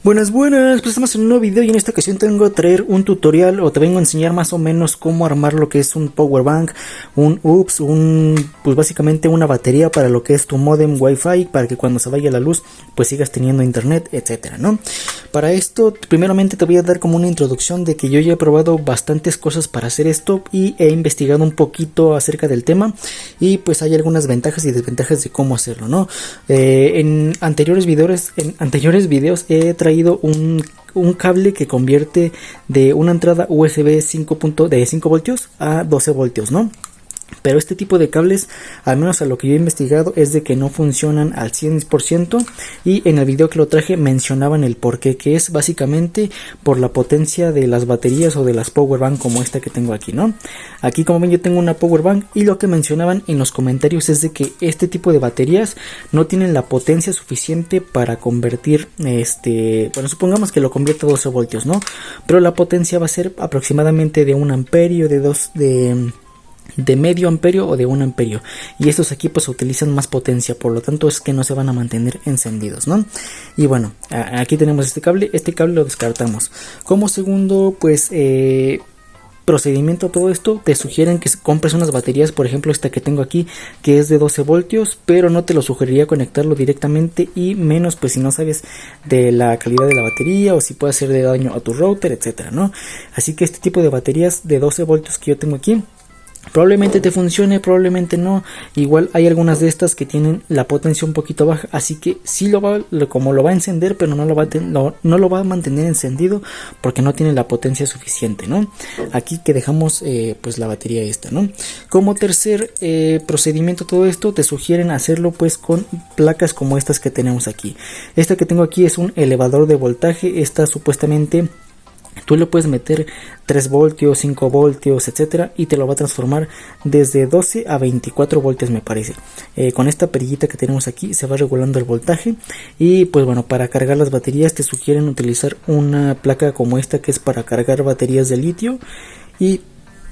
Buenas, pues estamos en un nuevo video y en esta ocasión te vengo a traer un tutorial o te vengo a enseñar más o menos cómo armar lo que es un power bank, pues básicamente una batería para lo que es tu modem Wi-Fi, para que cuando se vaya la luz pues sigas teniendo internet, etcétera, ¿no? Para esto primeramente te voy a dar como una introducción de que yo ya he probado bastantes cosas para hacer esto y he investigado un poquito acerca del tema y pues hay algunas ventajas y desventajas de cómo hacerlo, ¿no? En anteriores videos he traído un cable que convierte de una entrada USB de 5 voltios a 12 voltios, ¿no? Pero este tipo de cables, al menos a lo que yo he investigado, es de que no funcionan al 100%, y en el video que lo traje mencionaban el porqué, que es básicamente por la potencia de las baterías o de las power bank como esta que tengo aquí, ¿no? Aquí, como ven, yo tengo una power bank y lo que mencionaban en los comentarios es de que este tipo de baterías no tienen la potencia suficiente para convertir, bueno, supongamos que lo convierta a 12 voltios, ¿no? Pero la potencia va a ser aproximadamente de 1 amperio, de medio amperio o de 1 amperio, y estos aquí pues utilizan más potencia, por lo tanto es que no se van a mantener encendidos, ¿no? Y bueno, aquí tenemos este cable lo descartamos. Como segundo pues procedimiento a todo esto, te sugieren que compres unas baterías, por ejemplo esta que tengo aquí, que es de 12 voltios, pero no te lo sugeriría conectarlo directamente, y menos pues si no sabes de la calidad de la batería o si puede hacer de daño a tu router, etcétera, ¿no? Así que este tipo de baterías de 12 voltios que yo tengo aquí probablemente te funcione, probablemente no. Igual hay algunas de estas que tienen la potencia un poquito baja, así que sí como lo va a encender, pero no lo va a mantener encendido porque no tiene la potencia suficiente, ¿no? Aquí que dejamos pues la batería esta, ¿no? Como tercer procedimiento, todo esto te sugieren hacerlo pues con placas como estas que tenemos aquí. Esta que tengo aquí es un elevador de voltaje. Esta supuestamente tú le puedes meter 3 voltios, 5 voltios, etcétera, y te lo va a transformar desde 12 a 24 voltios, me parece. Con esta perillita que tenemos aquí se va regulando el voltaje. Y pues bueno, para cargar las baterías te sugieren utilizar una placa como esta, que es para cargar baterías de litio. Y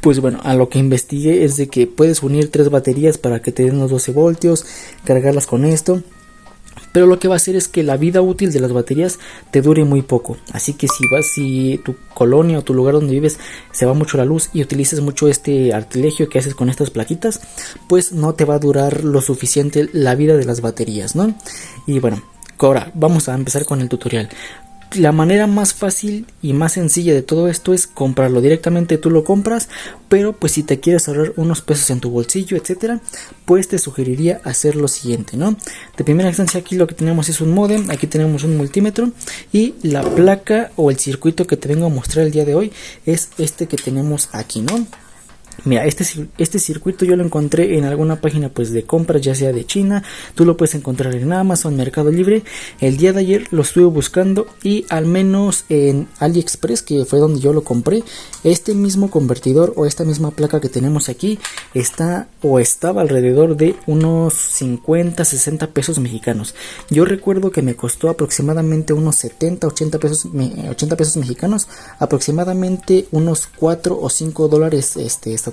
pues bueno, a lo que investigué es de que puedes unir 3 baterías para que te den los 12 voltios, cargarlas con esto. Pero lo que va a hacer es que la vida útil de las baterías te dure muy poco. Así que si tu colonia o tu lugar donde vives se va mucho la luz y utilizas mucho este artilegio que haces con estas plaquitas, pues no te va a durar lo suficiente la vida de las baterías, ¿no? Y bueno, ahora vamos a empezar con el tutorial. La manera más fácil y más sencilla de todo esto es comprarlo directamente. Tú lo compras, pero pues si te quieres ahorrar unos pesos en tu bolsillo, etcétera, pues te sugeriría hacer lo siguiente, ¿no? De primera instancia, aquí lo que tenemos es un módem, aquí tenemos un multímetro, y la placa o el circuito que te vengo a mostrar el día de hoy es este que tenemos aquí, ¿no? Mira, este circuito yo lo encontré en alguna página pues de compras, ya sea de China. Tú lo puedes encontrar en Amazon, Mercado Libre. El día de ayer lo estuve buscando y al menos en AliExpress, que fue donde yo lo compré, este mismo convertidor o esta misma placa que tenemos aquí estaba alrededor de unos 50, 60 pesos mexicanos. Yo recuerdo que me costó aproximadamente unos 70, 80 pesos mexicanos, aproximadamente unos 4 o 5 dólares estadounidenses.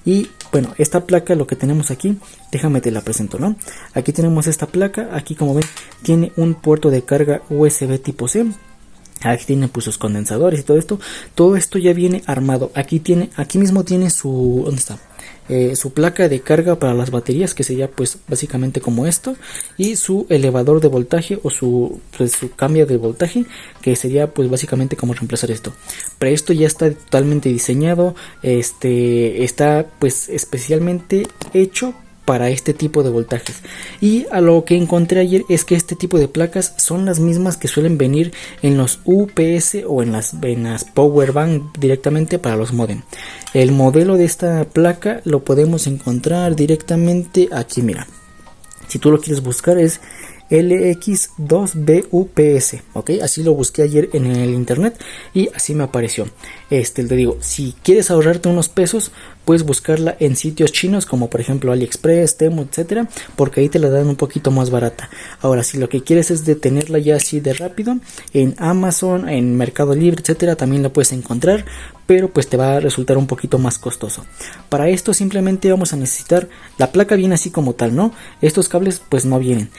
Y bueno, esta placa, lo que tenemos aquí, déjame te la presento, ¿no? Aquí tenemos esta placa. Aquí, como ven, tiene un puerto de carga USB tipo C. Aquí tiene pues sus condensadores y todo esto ya viene armado. Aquí mismo tiene su, ¿dónde está? Su placa de carga para las baterías, que sería pues básicamente como esto, y su elevador de voltaje o su cambio de voltaje, que sería pues básicamente como reemplazar esto. Pero esto ya está totalmente diseñado, está pues especialmente hecho para este tipo de voltajes. Y a lo que encontré ayer es que este tipo de placas son las mismas que suelen venir en los UPS o en las power bank directamente para los modem. El modelo de esta placa lo podemos encontrar directamente aquí, mira. Si tú lo quieres buscar es LX2BUPS, ok, así lo busqué ayer en el internet y así me apareció. Te digo, si quieres ahorrarte unos pesos, puedes buscarla en sitios chinos como por ejemplo AliExpress, Temu, etcétera, porque ahí te la dan un poquito más barata. Ahora, si lo que quieres es de tenerla ya así de rápido, en Amazon, en Mercado Libre, etcétera, también la puedes encontrar, pero pues te va a resultar un poquito más costoso. Para esto simplemente vamos a necesitar, la placa viene así como tal, ¿no? Estos cables pues no vienen.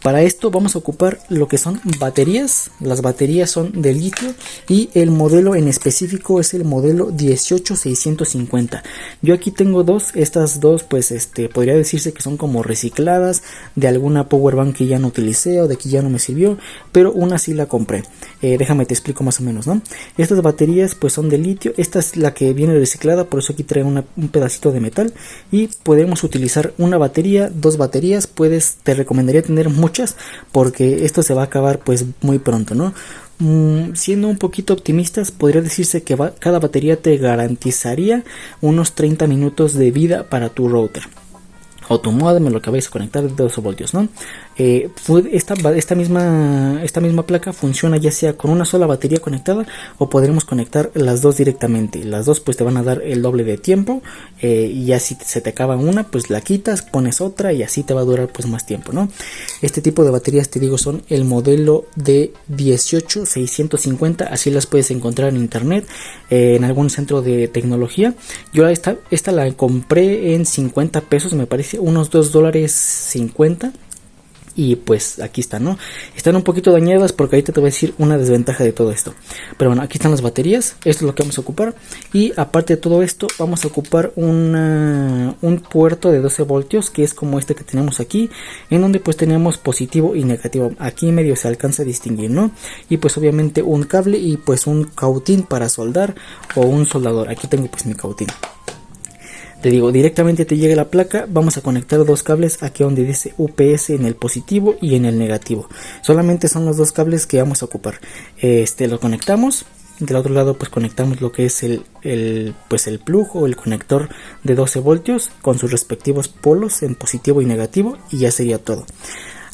Para esto vamos a ocupar lo que son baterías. Las baterías son de litio y el modelo en específico es el modelo 18650. Yo aquí tengo dos, estas dos pues podría decirse que son como recicladas de alguna power bank que ya no utilicé o de que ya no me sirvió, pero una sí la compré. Déjame te explico más o menos, ¿no? Estas baterías pues son de litio, esta es la que viene reciclada, por eso aquí trae un pedacito de metal y podemos utilizar una batería, dos baterías, te recomendaría tener muchas porque esto se va a acabar pues muy pronto, ¿no? Siendo un poquito optimistas, podría decirse que cada batería te garantizaría unos 30 minutos de vida para tu router o tu modem, en lo que vais a conectar de 12 voltios, ¿no? Esta misma placa funciona ya sea con una sola batería conectada o podremos conectar las dos directamente. Las dos pues te van a dar el doble de tiempo y ya si se te acaba una pues la quitas, pones otra y así te va a durar pues más tiempo, ¿no? Este tipo de baterías te digo son el modelo de 18650, así las puedes encontrar en internet, en algún centro de tecnología. Yo esta la compré en 50 pesos, me parece unos $2.50. Y pues aquí están, ¿no? Están un poquito dañadas porque ahorita te voy a decir una desventaja de todo esto. Pero bueno, aquí están las baterías. Esto es lo que vamos a ocupar. Y aparte de todo esto, vamos a ocupar un puerto de 12 voltios, que es como este que tenemos aquí, en donde pues tenemos positivo y negativo. Aquí medio se alcanza a distinguir, ¿no? Y pues obviamente un cable y pues un cautín para soldar o un soldador. Aquí tengo pues mi cautín. Te digo, directamente te llega la placa, vamos a conectar dos cables aquí donde dice UPS en el positivo y en el negativo. Solamente son los dos cables que vamos a ocupar. Lo conectamos, del otro lado pues conectamos lo que es el plug o el conector de 12 voltios con sus respectivos polos en positivo y negativo y ya sería todo.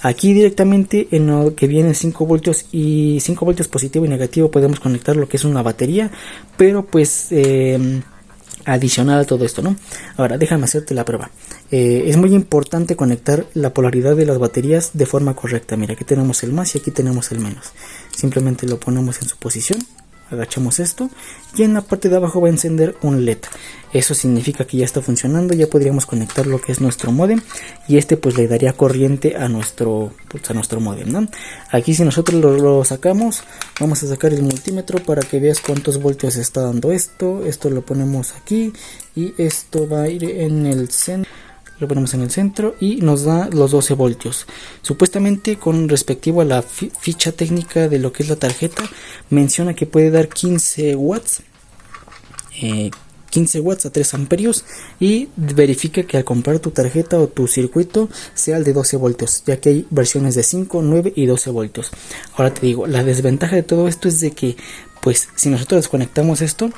Aquí directamente en lo que viene 5 voltios y 5 voltios positivo y negativo podemos conectar lo que es una batería, pero pues adicional a todo esto, ¿no? Ahora déjame hacerte la prueba. Es muy importante conectar la polaridad de las baterías de forma correcta. Mira, aquí tenemos el más y aquí tenemos el menos. Simplemente lo ponemos en su posición, agachamos esto y en la parte de abajo va a encender un LED. Eso significa que ya está funcionando, ya podríamos conectar lo que es nuestro modem y pues le daría corriente a nuestro modem, ¿no? Aquí si nosotros lo sacamos, vamos a sacar el multímetro para que veas cuántos voltios está dando esto lo ponemos aquí y esto va a ir en el centro. Lo ponemos en el centro y nos da los 12 voltios. Supuestamente con respectivo a la ficha técnica de lo que es la tarjeta, menciona que puede dar 15 watts. 15 watts a 3 amperios y verifica que al comprar tu tarjeta o tu circuito sea el de 12 voltios, ya que hay versiones de 5, 9 y 12 voltios. Ahora te digo, la desventaja de todo esto es de que pues si nosotros desconectamos esto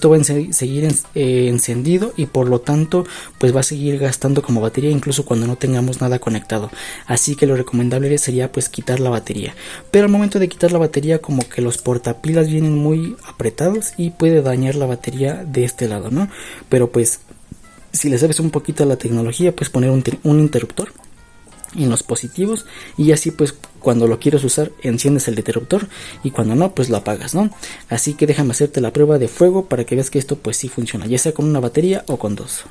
va a seguir encendido y por lo tanto pues va a seguir gastando como batería incluso cuando no tengamos nada conectado. Así que lo recomendable sería pues quitar la batería, pero al momento de quitar la batería como que los portapilas vienen muy apretados y puede dañar la batería de este lado, ¿no? Pero pues si le sabes un poquito a la tecnología, pues poner un interruptor en los positivos y así pues cuando lo quieres usar enciendes el interruptor y cuando no pues lo apagas, ¿no? Así que déjame hacerte la prueba de fuego para que veas que esto pues sí funciona, ya sea con una batería o con dos.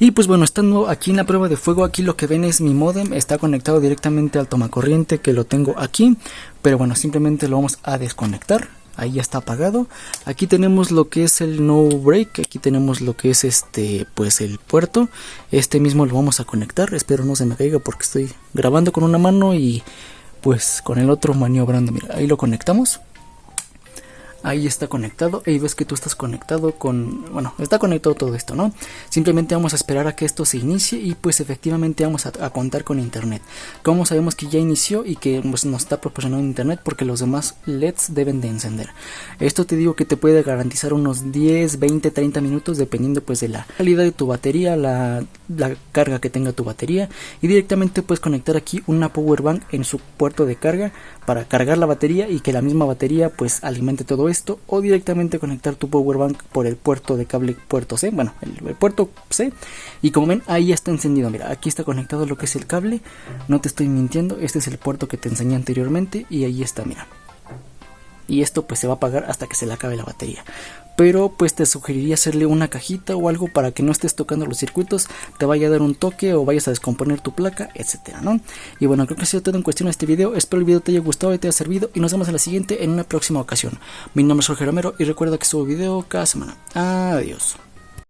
Y pues bueno, estando aquí en la prueba de fuego, aquí lo que ven es mi modem, está conectado directamente al tomacorriente que lo tengo aquí, pero bueno, simplemente lo vamos a desconectar. Ahí ya está apagado. Aquí tenemos lo que es el no break. Aquí tenemos lo que es pues el puerto. Mismo lo vamos a conectar. Espero no se me caiga porque estoy grabando con una mano y pues con el otro maniobrando. Mira, ahí lo conectamos. Ahí está conectado, y ves que tú estás conectado bueno, está conectado todo esto, ¿no? Simplemente vamos a esperar a que esto se inicie y pues efectivamente vamos a contar con internet. ¿Cómo sabemos que ya inició y que pues, nos está proporcionando internet? Porque los demás LEDs deben de encender. Esto te digo que te puede garantizar unos 10, 20, 30 minutos dependiendo pues de la calidad de tu batería, la carga que tenga tu batería, y directamente puedes conectar aquí una power bank en su puerto de carga para cargar la batería y que la misma batería pues alimente todo esto, o directamente conectar tu power bank por el puerto de cable puerto C, bueno, el puerto C, y como ven ahí ya está encendido. Mira, aquí está conectado lo que es el cable, no te estoy mintiendo, este es el puerto que te enseñé anteriormente y ahí está, mira. Y esto pues se va a apagar hasta que se le acabe la batería. pero pues te sugeriría hacerle una cajita o algo para que no estés tocando los circuitos, te vaya a dar un toque o vayas a descomponer tu placa, etcétera, ¿no? Y bueno, creo que ha sido todo en cuestión de este video. Espero el video te haya gustado y te haya servido, y nos vemos en la siguiente en una próxima ocasión. Mi nombre es Jorge Romero y recuerda que subo video cada semana. Adiós.